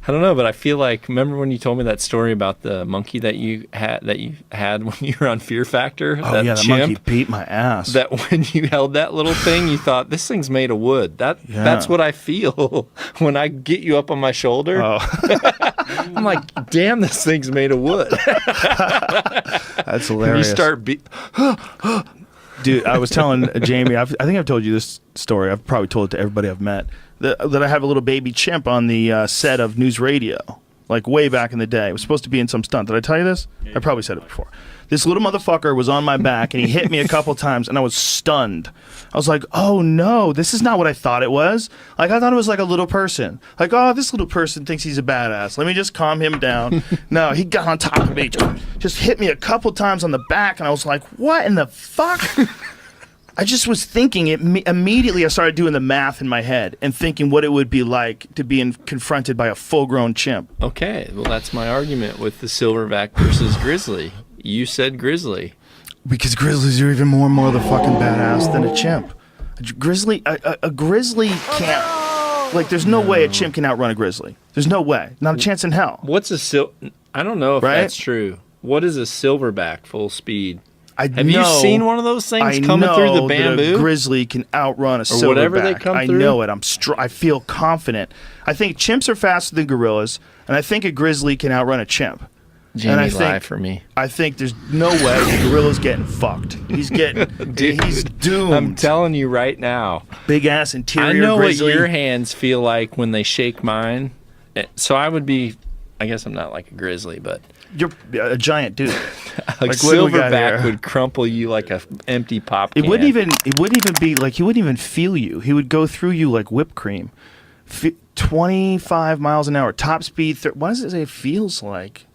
I don't know, but I feel like, remember when you told me that story about the monkey that you had when you were on Fear Factor? Oh, that monkey beat my ass. That when you held that little thing, you thought, this thing's made of wood. That's what I feel when I get you up on my shoulder. Oh. I'm like, damn, this thing's made of wood. That's hilarious. You start Dude, I was telling Jamie, I think I've told you this story. I've probably told it to everybody I've met. That I have a little baby chimp on the set of News Radio, like way back in the day. It was supposed to be in some stunt. Did I tell you this? I probably said it before. This little motherfucker was on my back, and he hit me a couple times, and I was stunned. I was like, oh, no, this is not what I thought it was. Like, I thought it was like a little person. Like, oh, this little person thinks he's a badass. Let me just calm him down. No, he got on top of me, just hit me a couple times on the back, and I was like, what in the fuck? I just was thinking it immediately. I started doing the math in my head and thinking what it would be like to be confronted by a full-grown chimp. Okay, well, that's my argument with the silverback versus grizzly. You said grizzly. Because grizzlies are even more motherfucking badass than a chimp. A grizzly can't. Like, there's no way a chimp can outrun a grizzly. There's no way. Not a chance in hell. What's a I don't know if that's true. What is a silverback full speed? Have you seen one of those things coming through the bamboo? That a grizzly can outrun a silverback. Or whatever they come through. I know it. I feel confident. I think chimps are faster than gorillas, and I think a grizzly can outrun a chimp. Jamie lie for me. I think there's no way the gorilla's getting fucked. He's he's doomed. I'm telling you right now. Big ass interior grizzly. I know what your hands feel like when they shake mine. So I would be, I guess I'm not like a grizzly, but you're a giant dude. like silverback would crumple you like a empty pop can. It wouldn't even be like, he wouldn't even feel you. He would go through you like whipped cream. 25 miles an hour, top speed. Why does it say it feels like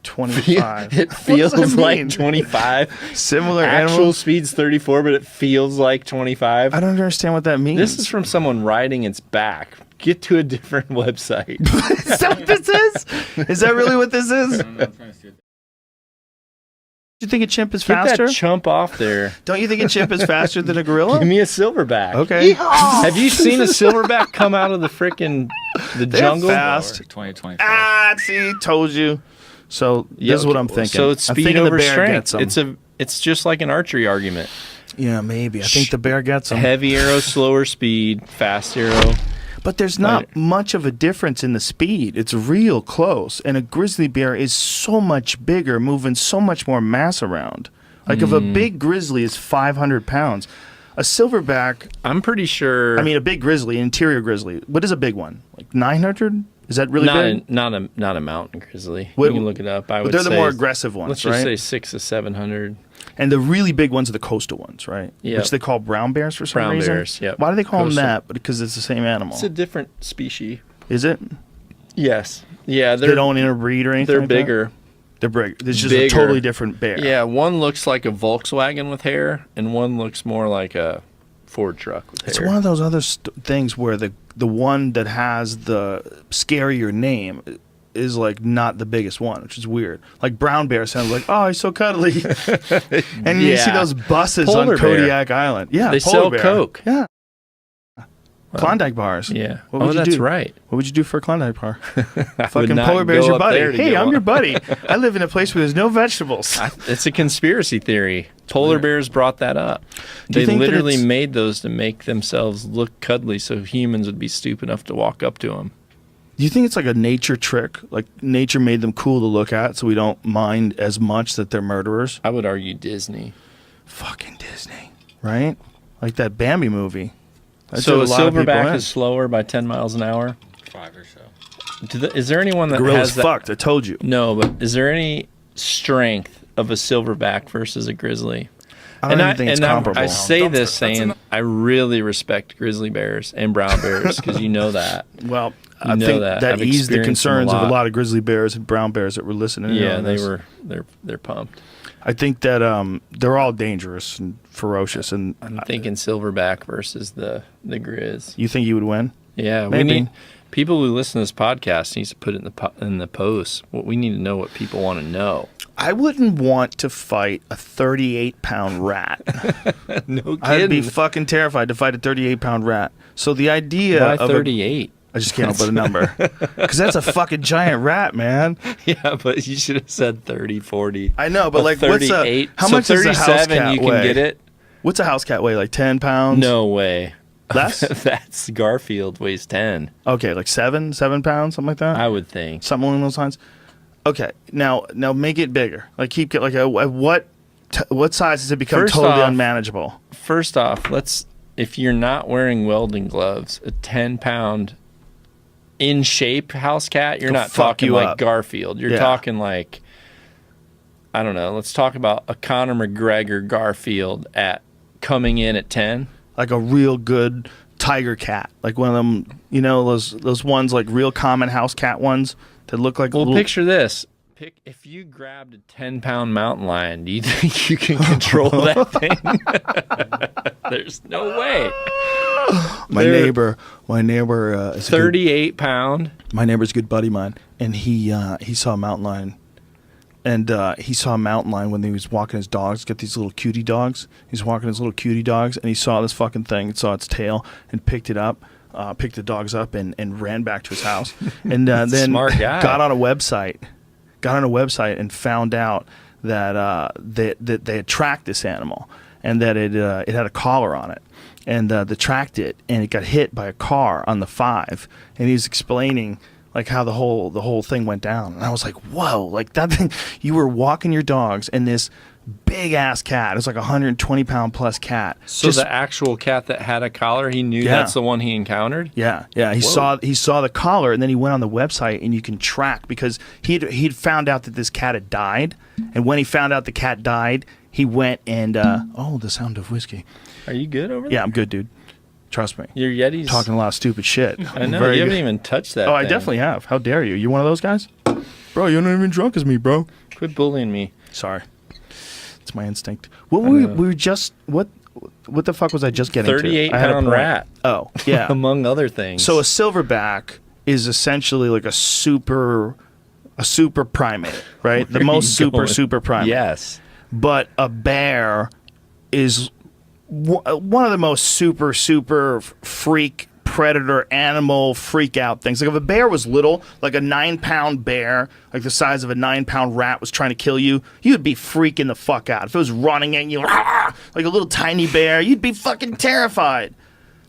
25? It feels like 25. Similar actual animals? Speed's 34, but it feels like 25. I don't understand what that means. This is from someone riding its back. Get to a different website. Is that what this is? Is that really what this is? Do you think a chimp is faster? Get that chump off there. Don't you think a chimp is faster than a gorilla? Give me a silverback. Okay. Have you seen a silverback come out of the jungle? Fast. 2025. Ah, see, told you. So this is what I'm thinking. So it's speed over strength. It's just like an archery argument. Yeah, maybe. I think the bear gets them. Heavy arrow, slower speed, fast arrow. But there's not much of a difference in the speed. It's real close. And a grizzly bear is so much bigger, moving so much more mass around. Like if a big grizzly is 500 pounds, a silverback... I'm pretty sure... I mean, a big grizzly, interior grizzly. What is a big one? Like 900? Is that really big? Not a mountain grizzly. You can look it up. But they're the more aggressive ones, let's just say 600 to 700. And the really big ones are the coastal ones, right? Yeah. Which they call brown bears for some reason. Brown bears, yeah. Why do they call them that? Because it's the same animal. It's a different species. Is it? Yes. Yeah. They don't interbreed or anything. They're like bigger. They're big. It's just a totally different bear. Yeah. One looks like a Volkswagen with hair, and one looks more like a Ford truck with hair. It's one of those other things where the one that has the scarier name is like not the biggest one, which is weird. Like brown bear sounds like, oh, he's so cuddly. And you see those buses on Kodiak Island. Yeah, they sell Coke. Yeah. Klondike bars. Yeah. What would you that's do? right. What would you do for a Klondike bar? Fucking polar bear's your buddy. Hey, I'm your buddy. I live in a place where there's no vegetables. It's a conspiracy theory. Polar bears brought that up. They literally made those to make themselves look cuddly so humans would be stupid enough to walk up to them. Do you think it's like a nature trick? Like nature made them cool to look at so we don't mind as much that they're murderers? I would argue Disney. Fucking Disney. Right? Like that Bambi movie. So a silverback is slower by 10 miles an hour? 5 or so. Is there anyone that Gorilla's has that? Fucked, I told you. No, but is there any strength of a silverback versus a grizzly? I don't think it's comparable. I say this saying I really respect grizzly bears and brown bears because you know that. Well, I think that eased the concerns of a lot of grizzly bears and brown bears that were listening. Yeah, they're pumped. I think that they're all dangerous and ferocious. And I'm thinking silverback versus the grizz. You think you would win? Yeah, maybe. We need people who listen to this podcast needs to put it in the post. We need to know what people want to know. I wouldn't want to fight a 38-pound rat. No kidding. I'd be fucking terrified to fight a 38-pound rat. So the idea Why of 38? I just can't put a number. Because that's a fucking giant rat, man. Yeah, but you should have said 30, 40. I know, but like, 38. how so much does a house 37, cat you can weigh? get it? What's a house cat weigh? Like 10 pounds? No way. Less? That's Garfield weighs 10. Okay, like 7 pounds, something like that? I would think. Something along those lines? Okay, now make it bigger. Like, keep, like, what size does it become First totally off, unmanageable? First off, if you're not wearing welding gloves, a 10-pound in shape house cat, you're not talking like up. Garfield. You're talking like, I don't know, let's talk about a Conor McGregor Garfield coming in at 10. Like a real good tiger cat. Like one of them, you know, those ones, like real common house cat ones that look like picture this. If you grabbed a 10-pound mountain lion, do you think you can control that thing? There's no way. My neighbor is 38 pound. My neighbor's a good buddy of mine, and he saw a mountain lion. And he saw a mountain lion when he was walking his dogs. Got these little cutie dogs. He's walking his little cutie dogs, and he saw this fucking thing. Saw its tail and picked it up, picked the dogs up, and ran back to his house. And then Smart guy. got on a website and found out that they had tracked this animal, and that it had a collar on it, and they tracked it, and it got hit by a car on the 5. And he was explaining like how the whole thing went down, and I was like, whoa, like that thing. You were walking your dogs, and this big ass cat, it was like 120 pound plus cat. So the actual cat that had a collar, he knew that's the one he encountered? Yeah. He saw the collar, and then he went on the website, and you can track, because he'd found out that this cat had died, and when he found out the cat died, he went and the sound of whiskey. Are you good over there? Yeah, I'm good, dude. Trust me. Your Yeti's talking a lot of stupid shit. I know, you haven't even touched that. Oh, I definitely have. How dare you? You one of those guys? Bro, you're not even drunk as me, bro. Quit bullying me. Sorry. It's my instinct. What we were just what the fuck was I just getting 38 to? 38-pound rat. Oh, yeah. Among other things. So a silverback is essentially like a super primate, right? The most super primate. Yes. But a bear is one of the most super freak predator animal freak out things. Like if a bear was little, like a 9-pound bear, like the size of a 9-pound rat was trying to kill you, you'd be freaking the fuck out. If it was running at you like a little tiny bear, you'd be fucking terrified.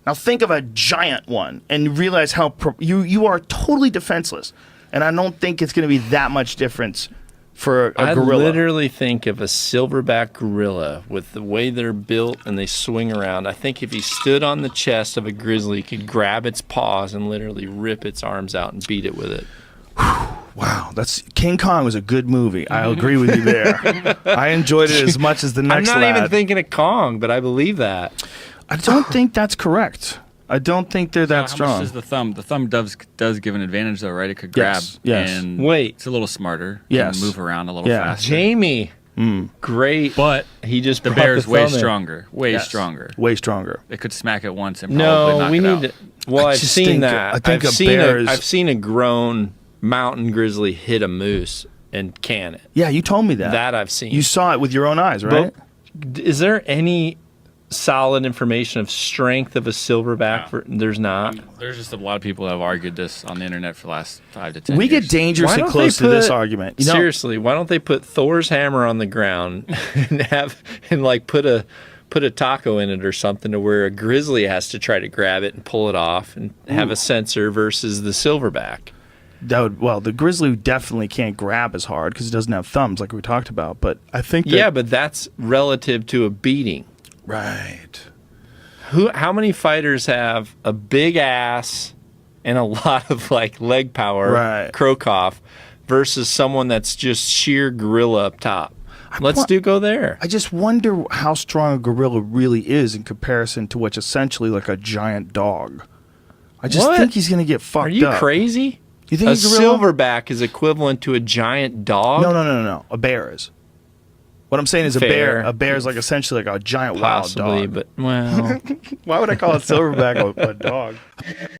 Now think of a giant one and realize how you are totally defenseless. And I don't think it's going to be that much difference for a gorilla. I literally think of a silverback gorilla with the way they're built and they swing around. I think if he stood on the chest of a grizzly, he could grab its paws and literally rip its arms out and beat it with it. Wow, King Kong was a good movie. I'll agree with you there. I enjoyed it as much as the next I'm not lad. even thinking of Kong, but I believe that. I don't think that's correct. I don't think they're that strong. How much is the thumb? The thumb does give an advantage, though, right? It could grab. Yes. And wait, it's a little smarter. Yes. And move around a little faster. Jamie. Great. But he just the bear's way stronger. Way stronger. Way stronger. It could smack it once and probably knock it out. To. Well, I've seen that. I think I've seen a grown mountain grizzly hit a moose and can it. Yeah, you told me that. That I've seen. You saw it with your own eyes, right? But is there any solid information of strength of a silverback? There's not. There's just a lot of people that have argued this on the internet for the last 5 to 10 We years. get dangerously close to this argument. Seriously, why don't they put Thor's hammer on the ground and like put a taco in it or something to where a grizzly has to try to grab it and pull it off and have a sensor versus the silverback? The grizzly definitely can't grab as hard because it doesn't have thumbs like we talked about. But I think but that's relative to a beating. Right. How many fighters have a big ass and a lot of like leg power, right, croak off, versus someone that's just sheer gorilla up top? Let's go there. I just wonder how strong a gorilla really is in comparison to what's essentially like a giant dog. I just think he's going to get fucked up. Are you crazy? You think a silverback is equivalent to a giant dog? No. A bear is. What I'm saying is a bear is like essentially like a giant wild dog. But well, why would I call a silverback a dog?